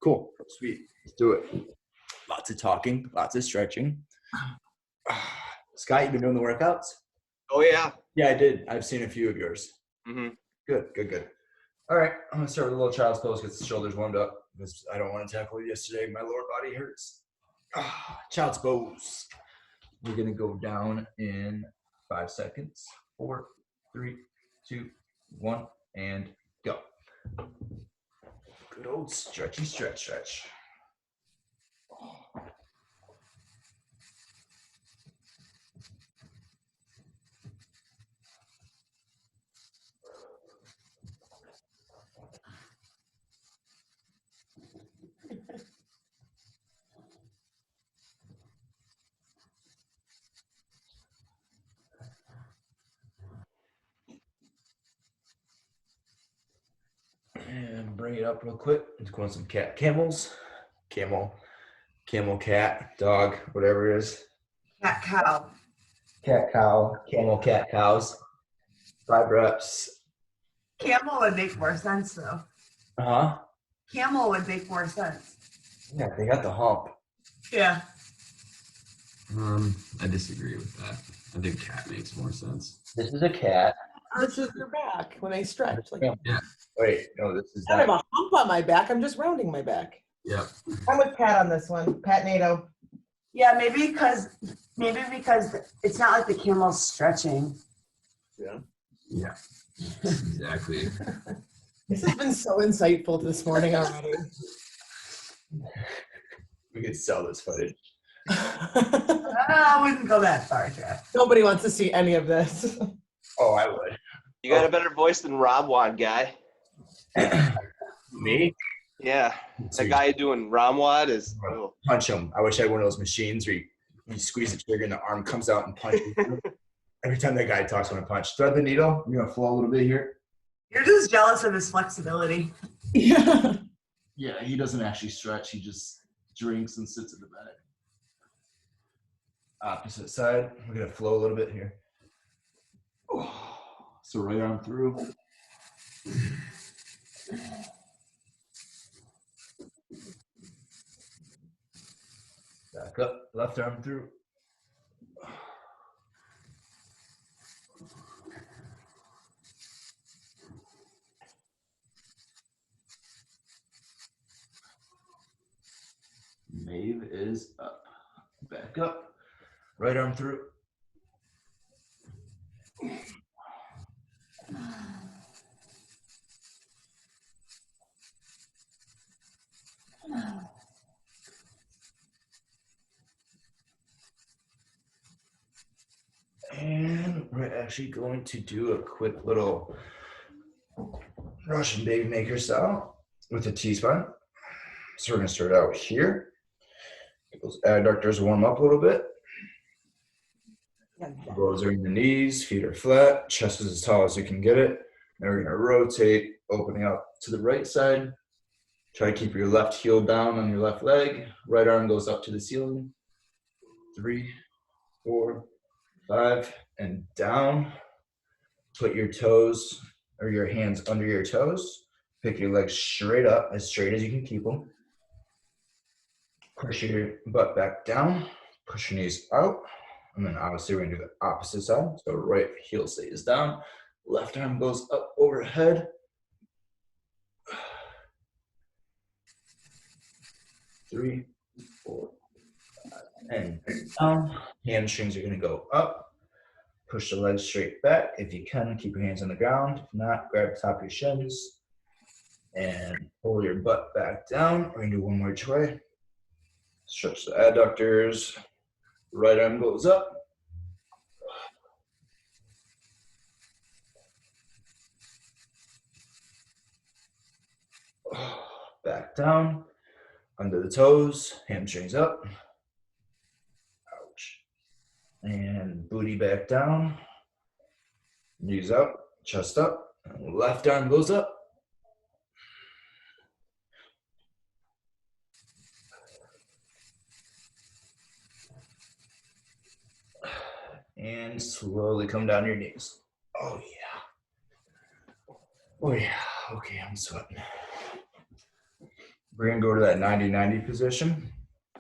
Cool. Sweet. Let's do it. Lots of talking, lots of stretching. Scott, you been doing the workouts? Oh, yeah. Yeah, I did. I've seen a few of yours. Mm-hmm. Good. All right, I'm going to start with a little child's pose, get the shoulders warmed up because I don't want to tackle it yesterday. My lower body hurts. Child's pose. We're going to go down in 5 seconds. 4, 3, 2, 1, and go. Good old stretchy stretch. And bring it up real quick. Let's go on some camels. Camel, cat, dog, whatever it is. Cat cow. Cat, cow, camel, cat, cows. 5 reps. Camel would make more sense though. Uh-huh. Camel would make more sense. Yeah, they got the hump. Yeah. I disagree with that. I think cat makes more sense. This is a cat. This is your back when I stretch. Like, Yeah. Wait, no, this is I don't not. have a hump on my back. I'm just rounding my back. Yep. I'm with Pat on this one. Pat NATO. Yeah, maybe because it's not like the camel's stretching. Yeah. Exactly. This has been so insightful this morning already. We could sell this footage. I wouldn't go that far, Jeff. Nobody wants to see any of this. Oh, I would. You got a better voice than Rob Wad guy. Me? Yeah. That guy doing Ramwad is. Oh. Punch him. I wish I had one of those machines where you squeeze the trigger and the arm comes out and punches you. Every time that guy talks, I want to punch. Thread the needle. You're going to flow a little bit here. You're just jealous of his flexibility. Yeah. Yeah, he doesn't actually stretch. He just drinks and sits in the back. Opposite side. We're going to flow a little bit here. So right arm through. Back up. Left arm through. Maeve is up. Back up. Right arm through. And we're actually going to do a quick little Russian baby maker style with a T-spine. So we're going to start out here. Those adductors warm up a little bit. Elbows are in the knees, feet are flat, chest is as tall as you can get it. Then we're going to rotate, opening up to the right side. Try to keep your left heel down on your left leg. Right arm goes up to the ceiling. 3, 4, 5, and down. Put your toes or your hands under your toes. Pick your legs straight up, as straight as you can keep them. Push your butt back down. Push your knees out. And then obviously we're gonna do the opposite side. So right heel stays down. Left arm goes up overhead. 3, 4, 5, and down. Hamstrings are gonna go up. Push the legs straight back. If you can, keep your hands on the ground. If not, grab the top of your shins and pull your butt back down. We're gonna do one more each way. Stretch the adductors. Right arm goes up. Back down. Under the toes. Hamstrings up. Ouch. And booty back down. Knees up. Chest up. And left arm goes up. And slowly come down your knees. Oh yeah. Oh yeah. Okay, I'm sweating. We're gonna go to that 90-90 position.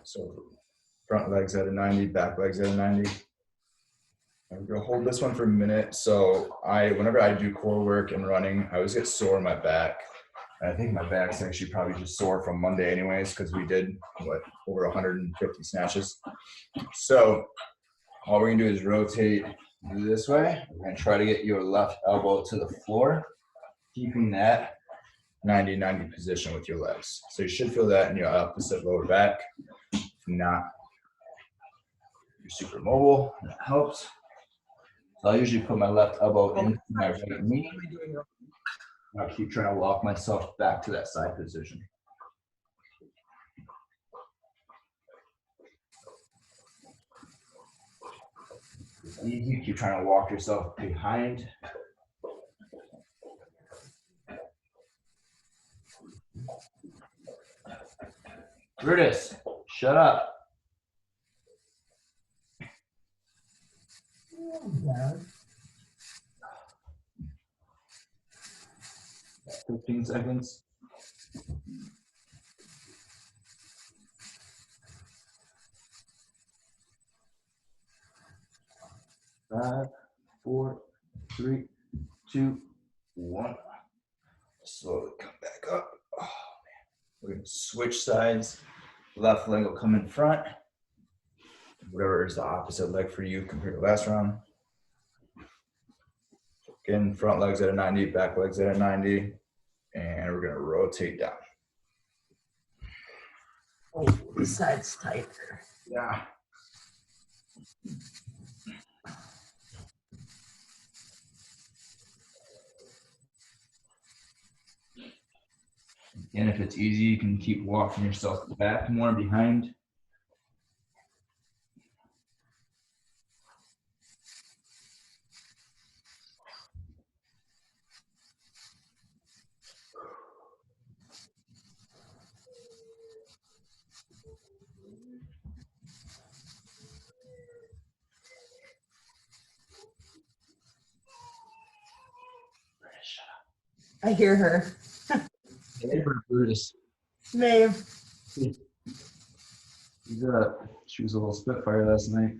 So front legs at a 90, back legs at a 90. I'm gonna hold this one for a minute. So whenever I do core work and running, I always get sore in my back. And I think my back's actually probably just sore from Monday anyways, because we did over 150 snatches. So all we're gonna do is rotate this way. We're gonna try to get your left elbow to the floor, keeping that 90-90 position with your legs. So you should feel that in your opposite lower back. If not, you're super mobile. That helps. So I usually put my left elbow into my right knee. I'll keep trying to walk myself back to that side position. It's easy. Keep trying to walk yourself behind. Brutus, shut up. Yeah. 15 seconds. Five, 4, 3, 2, 1. Slowly come back up. Oh man. We're gonna switch sides. Left leg will come in front. Whatever is the opposite leg for you compared to last round. Again, front legs at a 90, back legs at a 90. And we're gonna rotate down. Oh, this side's tighter. Yeah. And if it's easy, you can keep walking yourself back more behind. I hear her. Brutus. Maeve. She was a little spitfire last night.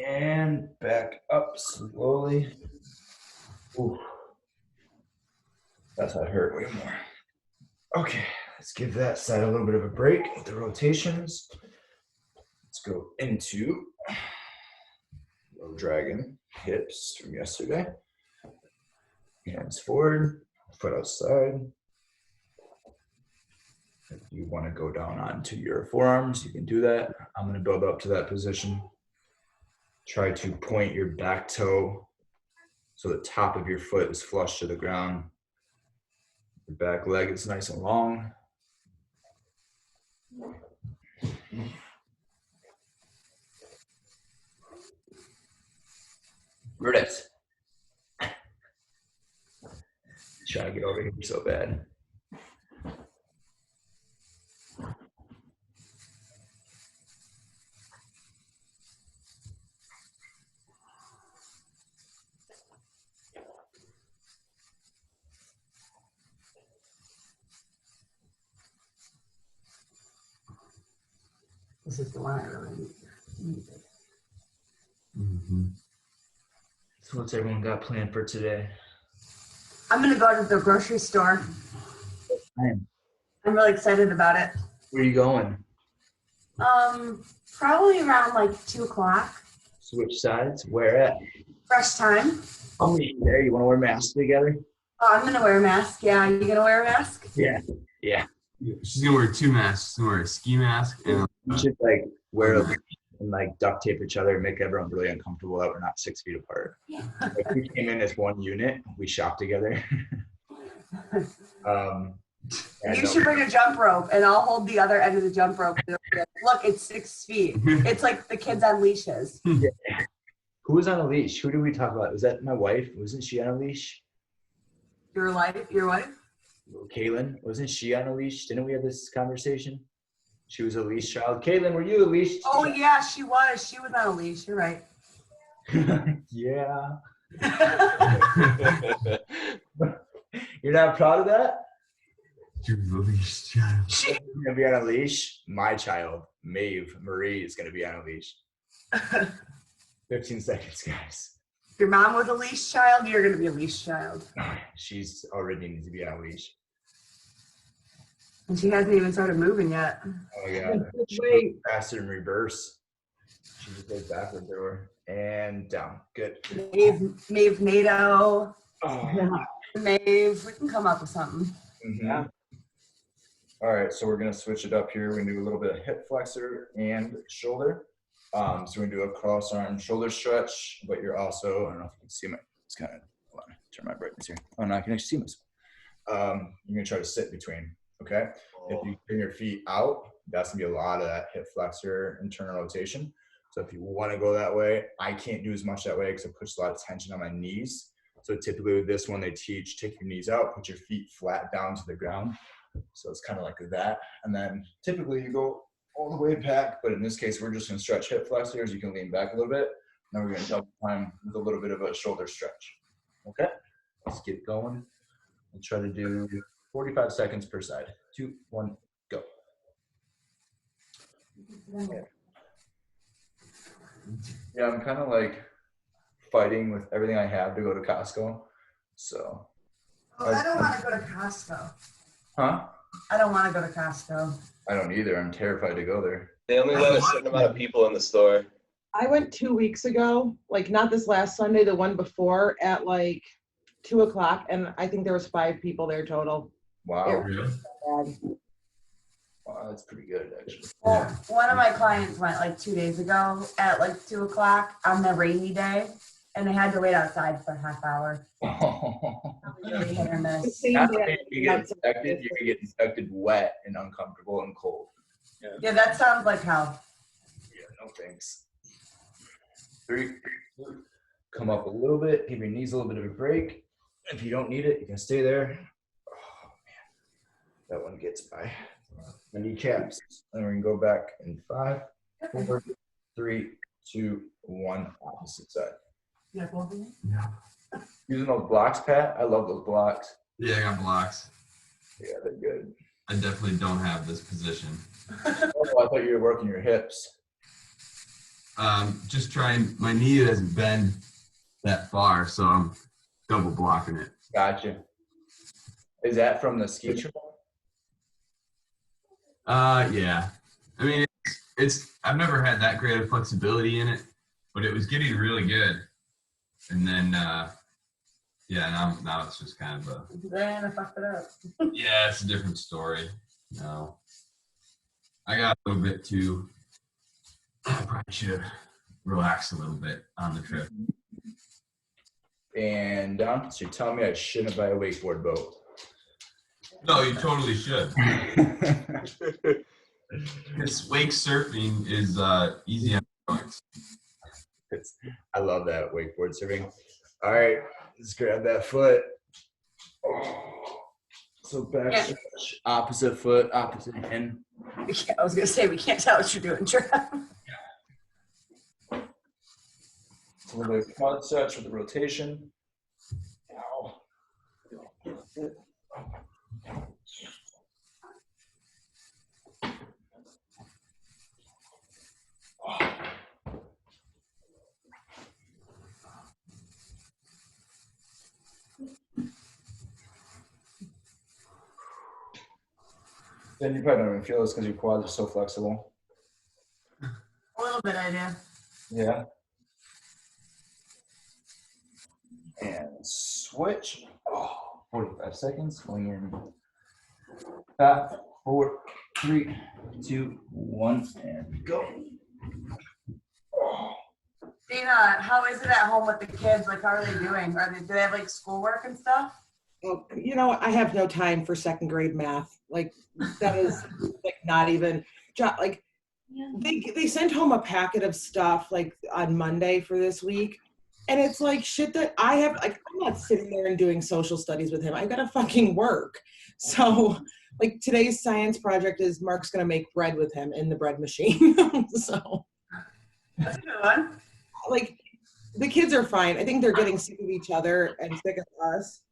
And back up slowly. Ooh. That's what hurt way more. Okay, let's give that side a little bit of a break with the rotations. Let's go into low dragon hips from yesterday. Hands forward, foot outside. If you want to go down onto your forearms, you can do that. I'm going to build up to that position. Try to point your back toe so the top of your foot is flush to the ground. Your back leg is nice and long. Brutus. Trying to get over here so bad. This is the one I really needed. Mm-hmm. So what's everyone got planned for today? I'm gonna go to the grocery store. I'm really excited about it. Where are you going? Probably around like 2 o'clock. Switch sides? Where at? Fresh time. I'll meet you there. You want to wear masks together? Oh, I'm gonna wear a mask. Yeah, you gonna wear a mask? Yeah. Yeah. She's gonna wear 2 masks. She's gonna wear a ski mask and We should like wear and like duct tape each other and make everyone really uncomfortable that we're not 6 feet apart. If we came in as one unit, we shop together. You should bring a jump rope, and I'll hold the other end of the jump rope. Look, it's 6 feet. It's like the kids on leashes. Who was on a leash? Who did we talk about? Was that my wife? Wasn't she on a leash? Your wife? Kaylin, wasn't she on a leash? Didn't we have this conversation? She was a leash child. Kaylin, were you a leash? Oh yeah, she was. She was on a leash. You're right. Yeah. You're not proud of that? Choose the leash, child. You're gonna be on a leash. My child, Maeve Marie, is gonna be on a leash. 15 seconds, guys. If your mom was a leash child, you're gonna be a leash child. She's already needs to be on a leash. And she hasn't even started moving yet. Oh my god. She Wait. goes faster in reverse. She just goes backwards over and down. Good. Maeve NATO. Oh. Maeve. We can come up with something. Mhm. All right, so we're gonna switch it up here. We're gonna do a little bit of hip flexor and shoulder. So we're gonna do a cross arm shoulder stretch, but you're also, I don't know if you can see my, it's kind of, hold on, turn my brightness here. Oh, now I can actually see myself. You're gonna try to sit between, okay? If you bring your feet out, that's gonna be a lot of that hip flexor internal rotation. So if you wanna go that way, I can't do as much that way because it puts a lot of tension on my knees. So typically with this one, they teach, take your knees out, put your feet flat down to the ground. So it's kind of like that. And then typically you go all the way back, but in this case, we're just gonna stretch hip flexors. You can lean back a little bit. Then we're gonna double time with a little bit of a shoulder stretch. Okay, let's get going. We'll try to do 45 seconds per side. 2, 1, go. Yeah, I'm kind of like fighting with everything I have to go to Costco. So, Oh, I don't want to go to Costco. huh? I don't want to go to Costco. I don't either. I'm terrified to go there. They only let a certain amount of people in the store. I went 2 weeks ago, like not this last Sunday, the one before at like 2 o'clock, and I think there was 5 people there total. Wow. Really? Bad. Wow, that's pretty good, actually. Well, one of my clients went like 2 days ago at like 2 o'clock on the rainy day, and they had to wait outside for a half hour. Really hit or The miss. same Not day only I do you get went to- infected, you can get infected wet and uncomfortable and cold. Yeah, that sounds like hell. Yeah, no thanks. 3, 2, come up a little bit, give your knees a little bit of a break. If you don't need it, you can stay there. Oh man, that one gets by. My kneecaps. And we're gonna go back in 5, 4, 3, 2, 1, opposite side. Yeah, both of you? Yeah. Using those blocks, Pat. I love those blocks. Yeah, I got blocks. Yeah, they're good. I definitely don't have this position. Oh, I thought you were working your hips. Just trying, my knee doesn't bend that far, so I'm double blocking it. Gotcha. Is that from the ski trip? Yeah. I mean, it's I've never had that great of flexibility in it, but it was getting really good. And then, yeah, now it's just kind of a, Then I fucked it up. yeah, it's a different story. No. I got a little bit too, I probably should have relaxed a little bit on the trip. And down. So you're telling me I shouldn't buy a wakeboard boat? No, you totally should. This wake surfing is easy on joints. I love that wakeboard surfing. All right, let's grab that foot. Oh. So back Yeah. stretch, opposite foot, opposite hand. I was gonna say we can't tell what you're doing, Trev. It's a little bit of quad stretch with the rotation. Ow. Then you probably don't even feel this because your quads are so flexible. A little bit, I do. Yeah. And switch. Oh, 45 seconds. Going in 5, 4, 3, 2, 1, and go. Oh. Dana, how is it at home with the kids? Like, how are they doing? Do they have like schoolwork and stuff? Well, you know, I have no time for second grade math. Like that is like not even like they sent home a packet of stuff like on Monday for this week. And it's like shit that I have, like, I'm not sitting there and doing social studies with him. I gotta fucking work. So like today's science project is Mark's gonna make bread with him in the bread machine. So That's a good one. like the kids are fine. I think they're getting sick of each other and sick of us.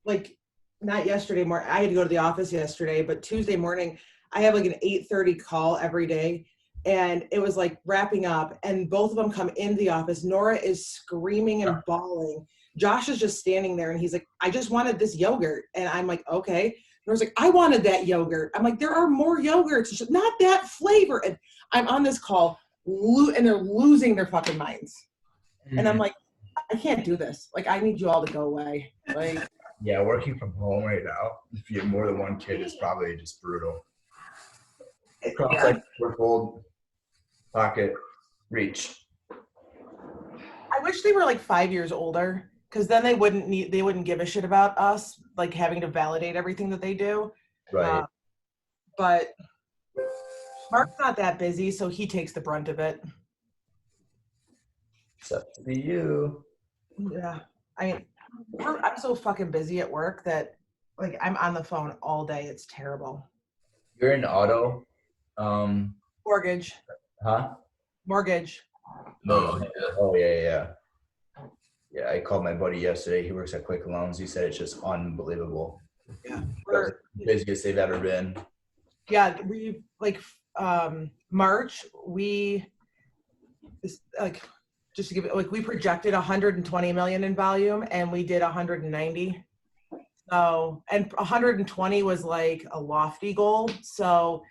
Like not yesterday morning. I had to go to the office yesterday, but Tuesday morning I have like an 8:30 call every day. And it was like wrapping up, and both of them come into the office. Nora is screaming and bawling. Josh is just standing there and he's like, I just wanted this yogurt. And I'm like, okay. Nora's like, I wanted that yogurt. I'm like, there are more yogurts. She's like, not that flavor. And I'm on this call and they're losing their fucking minds. And I'm like, I can't do this. Like, I need you all to go away. Like, Yeah, working from home right now, if you have more than one kid, is probably just brutal. Cross yeah. like fold, pocket, reach. I wish they were like 5 years older, because then they wouldn't give a shit about us, like having to validate everything that they do. Right. But Mark's not that busy, so he takes the brunt of it. It's up to you. Yeah. I mean, I'm so fucking busy at work that like I'm on the phone all day. It's terrible. You're in auto. Mortgage. Huh? Mortgage. Oh yeah. Yeah, I called my buddy yesterday. He works at Quick Loans. He said it's just unbelievable. Yeah. The busiest they've ever been. Yeah, we like March, just to give it, like, we projected 120 million in volume and we did 190. So, and 120 was like a lofty goal. So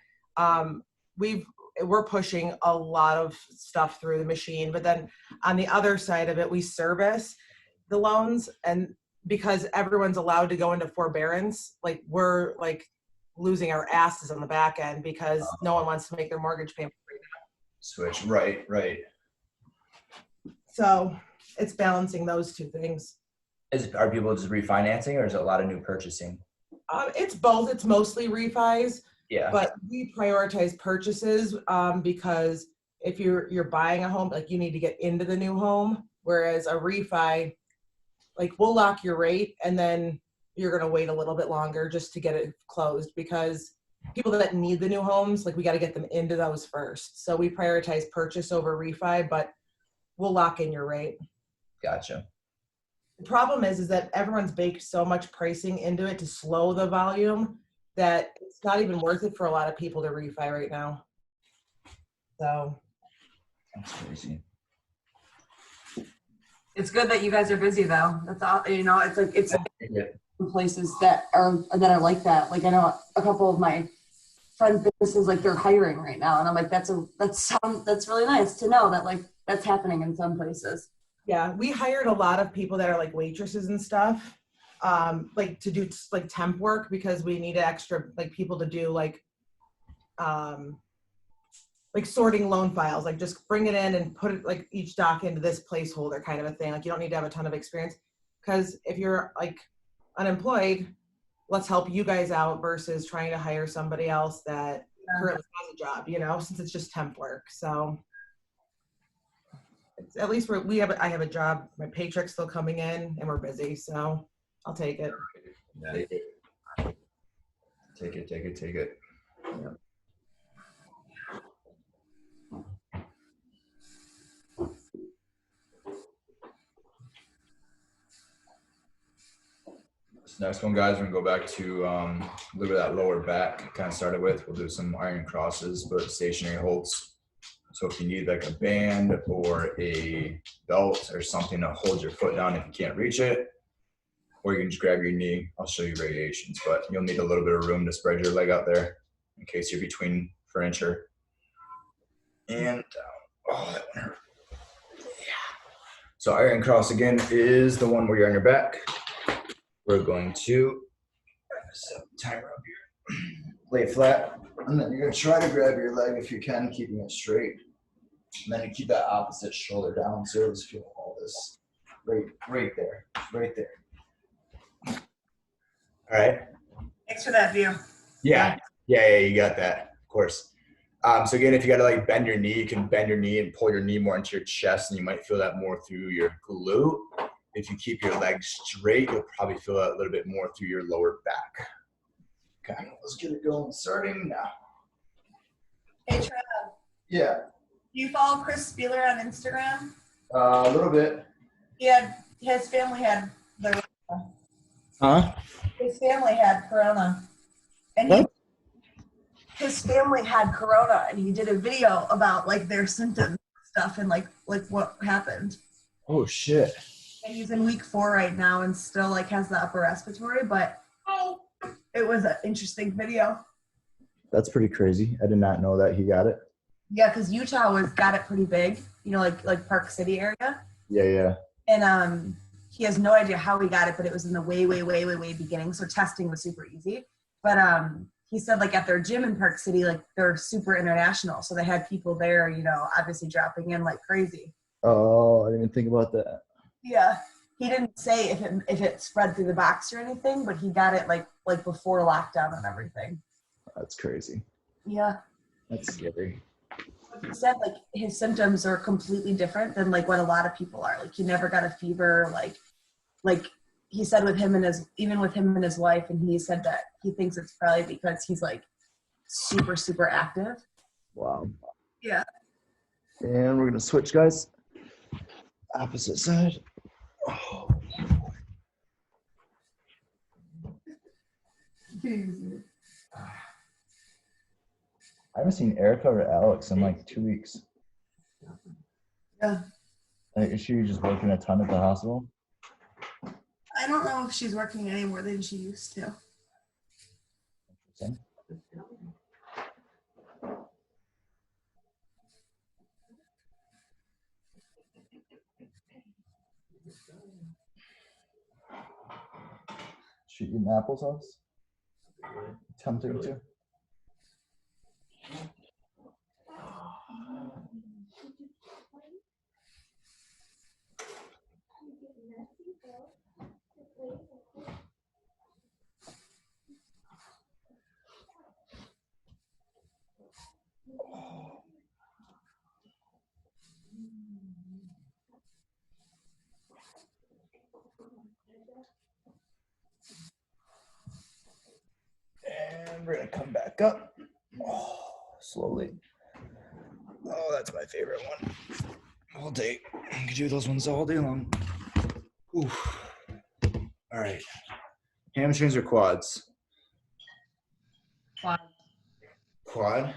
we're pushing a lot of stuff through the machine, but then on the other side of it, we service the loans, and because everyone's allowed to go into forbearance, like we're like losing our asses on the back end because no one wants to make their mortgage payment. Switch. Right. So it's balancing those two things. Are people just refinancing, or is it a lot of new purchasing? It's both. It's mostly refis, Yeah. but we prioritize purchases because if you're buying a home, like you need to get into the new home, whereas a refi, like we'll lock your rate and then you're going to wait a little bit longer just to get it closed, because people that need the new homes, like we got to get them into those first. So we prioritize purchase over refi, but we'll lock in your rate. Gotcha. The problem is that everyone's baked so much pricing into it to slow the volume that it's not even worth it for a lot of people to refi right now. So That's crazy. It's good that you guys are busy though. That's all, you know, it's like, it's places that are like that. Like I know a couple of my friend businesses, like they're hiring right now. And I'm like, that's really nice to know that like that's happening in some places. yeah, we hired a lot of people that are like waitresses and stuff, like to do like temp work, because we need extra like people to do like sorting loan files, like just bring it in and put it like each doc into this placeholder kind of a thing. Like you don't need to have a ton of experience, because if you're like unemployed, let's help you guys out versus trying to hire somebody else that currently has a job, you know, since it's just temp work. So it's, at least I have a job, my paycheck's still coming in and we're busy, so I'll take it. Yeah. Take it. Yeah. This next one, guys, we're gonna go back to a little bit of that lower back. Kind of started with. We'll do some iron crosses, but stationary holds. So if you need like a band or a belt or something to hold your foot down if you can't reach it, or you can just grab your knee. I'll show you variations, but you'll need a little bit of room to spread your leg out there in case you're between furniture. And oh, that one hurt. Yeah. So iron cross again is the one where you're on your back. We're going to set the timer up here. Lay flat, and then you're going to try to grab your leg if you can, keeping it straight. And then you keep that opposite shoulder down, so let's feel all this right there. All right. Thanks for that view. Yeah, you got that, of course. So again, if you got to like bend your knee, you can bend your knee and pull your knee more into your chest, and you might feel that more through your glute. If you keep your legs straight, you'll probably feel that a little bit more through your lower back. Okay, let's get it going, starting now. Hey, Trev, Yeah. do you follow Chris Spieler on Instagram? A little bit. His family had Huh? his family had corona, and What? his family had corona, and he did a video about like their symptoms and stuff and like what happened. Oh shit. And he's in week 4 right now and still like has the upper respiratory, but it was an interesting video. That's pretty crazy. I did not know that he got it. Yeah, because Utah got it pretty big, you know, like Park City area. Yeah. And he has no idea how he got it, but it was in the way beginning. So testing was super easy. But he said like at their gym in Park City, like they're super international. So they had people there, you know, obviously dropping in like crazy. Oh, I didn't even think about that. Yeah. He didn't say if it spread through the box or anything, but he got it like before lockdown and everything. That's crazy. Yeah. That's scary. He said like his symptoms are completely different than like what a lot of people are. Like he never got a fever, like he said with him and his wife, and he said that he thinks it's probably because he's like super, super active. Wow. Yeah. And we're gonna switch, guys. Opposite side. Oh. I haven't seen Erica or Alex in like 2 weeks. Yeah. Like, is she just working a ton at the hospital? I don't know if she's working any more than she used to. Interesting. She eating applesauce? Tempting to. And we're gonna come back up. Oh, slowly. Oh, that's my favorite one. All day. I can do those ones all day long. Oof. All right. Hamstrings or quads? Quad?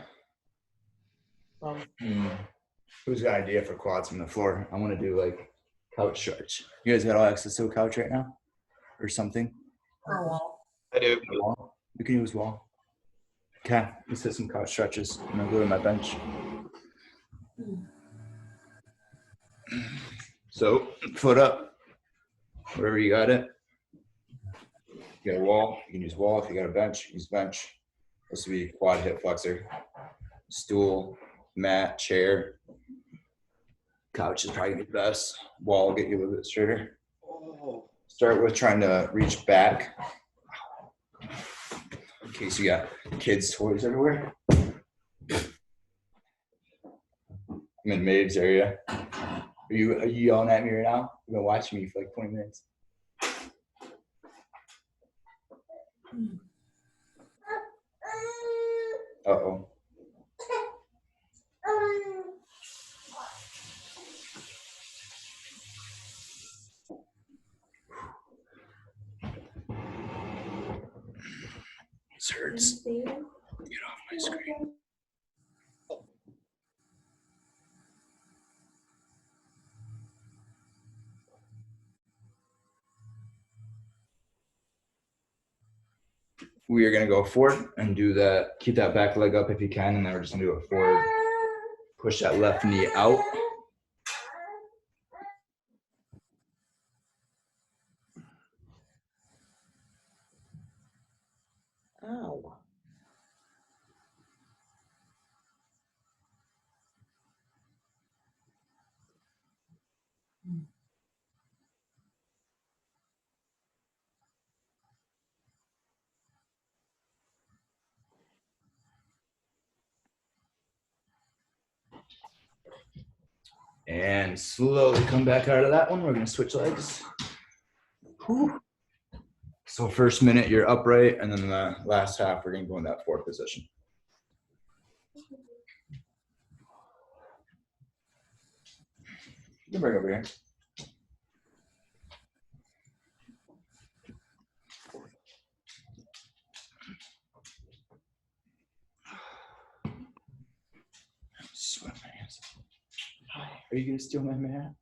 Who's got an idea for quads from the floor? I want to do like couch stretch. You guys got all access to a couch right now? Or something? Or a wall. I do. Wall? We can use wall. Okay, let's hit some couch stretches. I'm gonna go to my bench. So, foot up. Wherever you got it. You got a wall, you can use wall. If you got a bench, use bench. This would be quad hip flexor. Stool, mat, chair. Couch is probably the best. Wall will get you a little bit straighter. Start with trying to reach back. In case you got kids' toys everywhere. I'm in Maeve's area. Are you yelling at me right now? You've been watching me for like 20 minutes. Uh-oh. This hurts. Get off my screen. We are going to go forward and do that. Keep that back leg up if you can, and then we're just going to do it forward. Push that left knee out. Ow. And slowly come back out of that one. We're going to switch legs. Whew. So first minute, you're upright, and then the last half, we're going to go in that forward position. can bring it over here. Sweat my hands. Are you gonna steal my mat?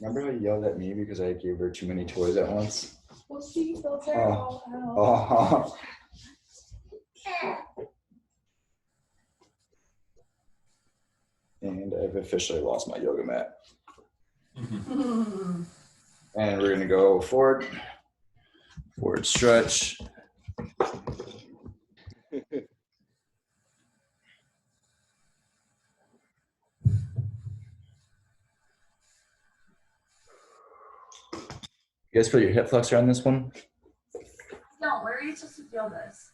Remember how you yelled at me because I gave her too many toys at once? Well, she feels terrible. Oh. And I've officially lost my yoga mat. And we're gonna go forward stretch. You guys feel your hip flexor on this one? No, where are you supposed to feel this?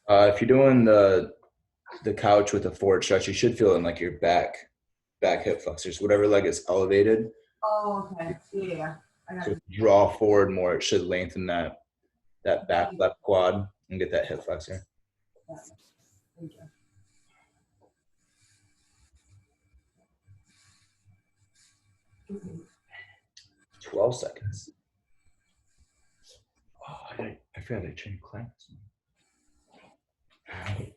If you're doing the couch with a forward stretch, you should feel it in like your back hip flexors, whatever leg is elevated. Oh, okay. Yeah. I got So it. if you draw forward more, it should lengthen that back left quad and get that hip flexor. Thank you. Mhm. 12 seconds. Oh, I forgot I changed class. Okay.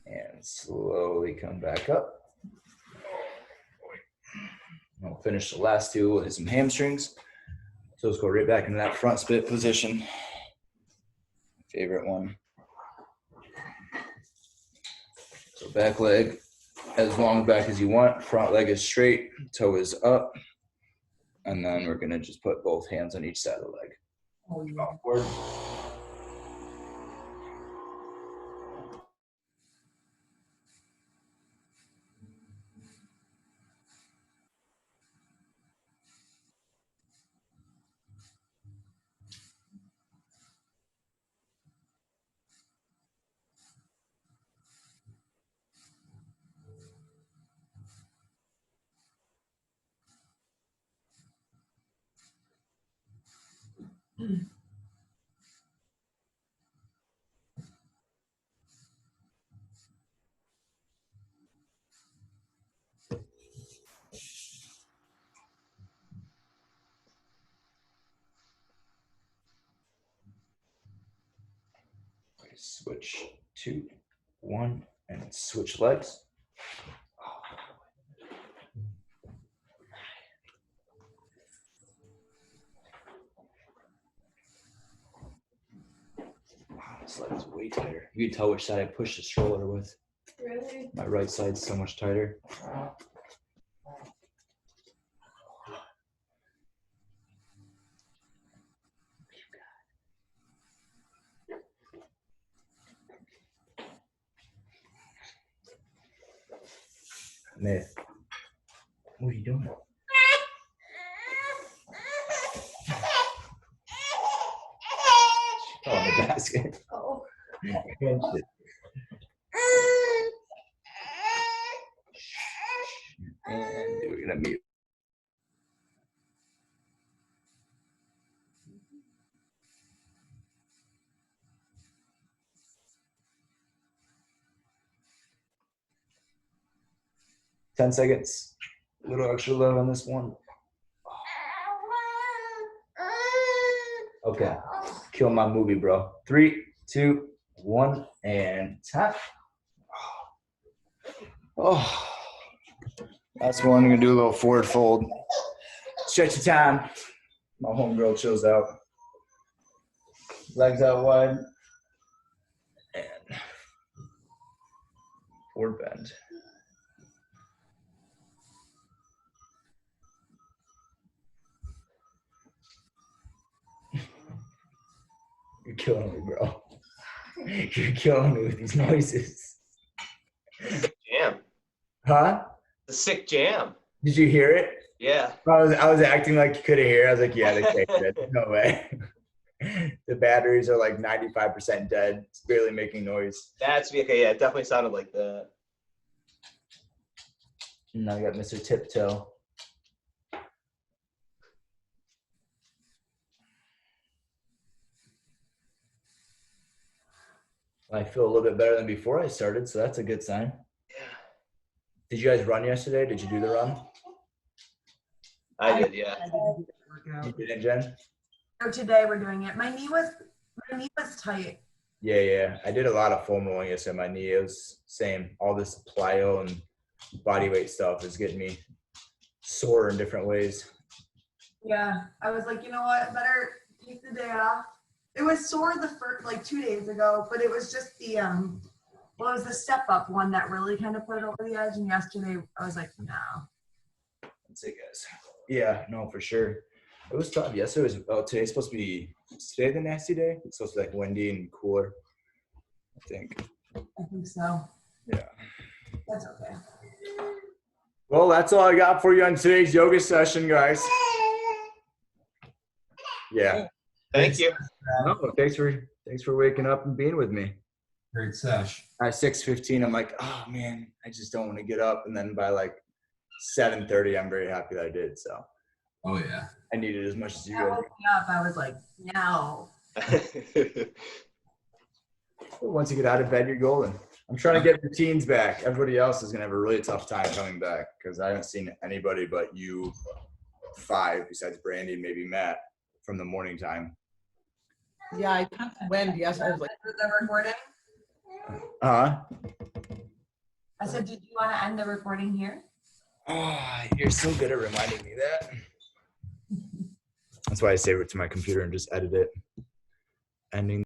And slowly come back up. We'll finish the last two with some hamstrings. So let's go right back into that front split position. Favorite one. So back leg as long back as you want. Front leg is straight, toe is up. And then we're gonna just put both hands on each side of the leg. Oh, yeah. Upward. Switch 2, 1, and switch legs. Wow, this leg is way tighter. You can tell which side I push the stroller with. Really? My right side's so much tighter. Myth. What are you doing? Oh, the basket. Oh. And we're gonna mute. Ten seconds. A little extra love on this one. Okay. Kill my movie, bro. 3, 2, 1, and tap. Oh. Last one. I'm gonna do a little forward fold. Stretch the time. My homegirl chills out. Legs out wide. And forward bend. You're killing me, bro. You're killing me with these noises. Jam. Huh? The sick jam. Did you hear it? Yeah. I was acting like you couldn't hear. I was like, yeah, they can't hear it. No way. The batteries are like 95% dead. It's barely making noise. That's okay. Yeah, it definitely sounded like that. And now we got Mr. Tiptoe. I feel a little bit better than before I started, so that's a good sign. Yeah. Did you guys run yesterday? Did you do the run? I did, yeah. You did it, Jen? So today we're doing it. My knee was tight. Yeah. I did a lot of foam rolling yesterday. My knee, it was same. All this plyo and body weight stuff is getting me sore in different ways. Yeah, I was like, you know what? Better take the day off. It was sore the first, like 2 days ago, but it was just the well, it was the step up one that really kind of put it over the edge. And yesterday I was like, no. That's it, guys. Yeah, no, for sure. It was tough. Yesterday was. Today's supposed to be. Today the nasty day. It's supposed to be like windy and cooler. I think. I think so. Yeah. That's okay. Well, that's all I got for you on today's yoga session, guys. Yeah. Thank you. No, thanks for waking up and being with me. Great sesh. At 6:15, I'm like, oh man, I just don't want to get up. And then by like 7:30, I'm very happy that I did. So Oh yeah. I needed as much as you I guys. woke me up. I was like, no. Once you get out of bed, you're golden. I'm trying to get routines back. Everybody else is gonna have a really tough time coming back because I haven't seen anybody but you 5 besides Brandy and maybe Matt from the morning time. Yeah, I talked to Wendy yesterday. I was like, Is the recording? Uh-huh. I said, did you want to end the recording here? Oh, you're so good at reminding me that. That's why I save it to my computer and just edit it. Ending.